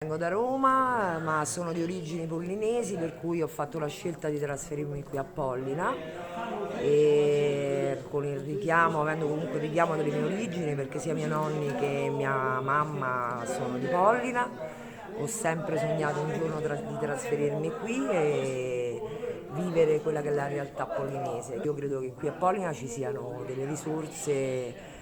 Vengo da Roma, ma sono di origini pollinesi, per cui ho fatto la scelta di trasferirmi qui a Pollina e con il richiamo, avendo comunque il richiamo delle mie origini, perché sia i miei nonni che mia mamma sono di Pollina, ho sempre sognato un giorno di trasferirmi qui e vivere quella che è la realtà pollinese. Io credo che qui a Pollina ci siano delle risorse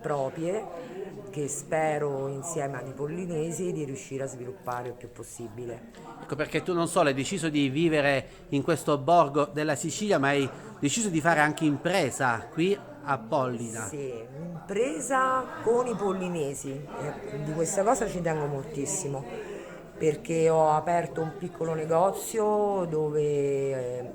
proprie che spero insieme ai pollinesi di riuscire a sviluppare il più possibile. Ecco perché tu non solo hai deciso di vivere in questo borgo della Sicilia, ma hai deciso di fare anche impresa qui a Pollina. Sì, impresa con i pollinesi, di questa cosa ci tengo moltissimo perché ho aperto un piccolo negozio dove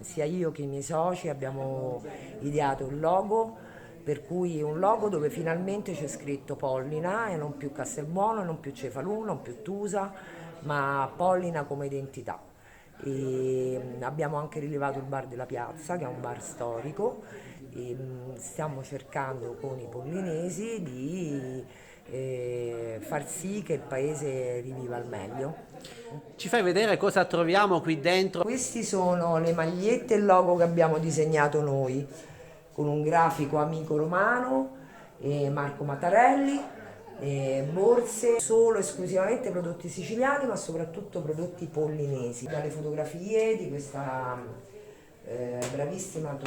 sia io che i miei soci abbiamo ideato un logo, per cui un logo dove finalmente c'è scritto Pollina e non più Castelbuono, non più Cefalù, non più Tusa, ma Pollina come identità. E abbiamo anche rilevato il bar della piazza, che è un bar storico, e stiamo cercando con i pollinesi di far sì che il paese riviva al meglio. Ci fai vedere cosa troviamo qui dentro? Questi sono le magliette e il logo che abbiamo disegnato noi con un grafico amico romano, Marco Mattarelli, borse solo esclusivamente prodotti siciliani ma soprattutto prodotti pollinesi. Dalle fotografie di questa bravissima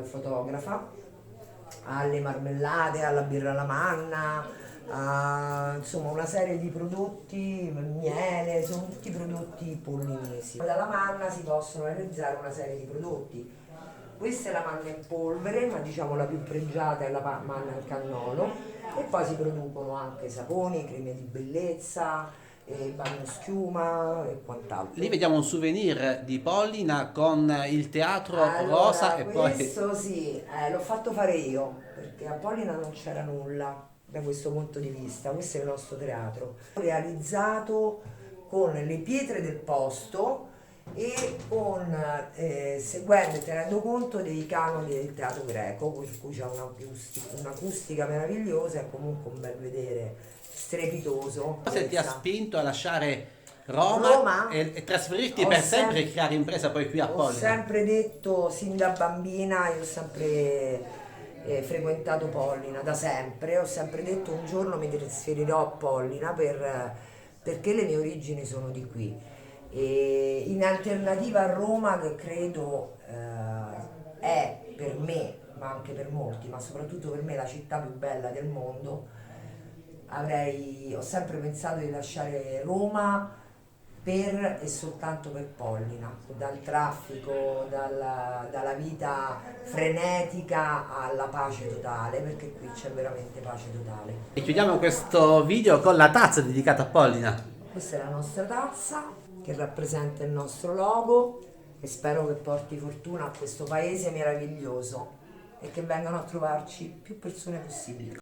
fotografa alle marmellate, alla birra alla manna, insomma una serie di prodotti, miele, sono tutti prodotti pollinesi. Dalla manna si possono realizzare una serie di prodotti. Questa è la manna in polvere, ma diciamo la più pregiata è la manna in cannolo, e poi si producono anche saponi, creme di bellezza, bagno schiuma e quant'altro. Lì vediamo un souvenir di Pollina con il teatro rosa Allora, e poi... questo sì, l'ho fatto fare io, perché a Pollina non c'era nulla da questo punto di vista. Questo è il nostro teatro, realizzato con le pietre del posto e con, seguendo e tenendo conto dei canoni del teatro greco, per cui c'è un'acustica meravigliosa e comunque un bel vedere strepitoso. Cosa ti ha spinto a lasciare Roma Roma? e trasferirti Ho per sem- sempre e creare impresa poi qui a Ho Pollina? sempre detto, sin da bambina, io ho sempre frequentato Pollina, da sempre, ho sempre detto un giorno mi trasferirò a Pollina perché le mie origini sono di qui. E in alternativa a Roma, che credo è per me, ma anche per molti, ma soprattutto per me la città più bella del mondo, ho sempre pensato di lasciare Roma per e soltanto per Pollina, dal traffico, dalla vita frenetica alla pace totale, perché qui c'è veramente pace totale. E chiudiamo questo video con la tazza dedicata a Pollina. Questa è la nostra tazza che rappresenta il nostro logo e spero che porti fortuna a questo paese meraviglioso e che vengano a trovarci più persone possibili.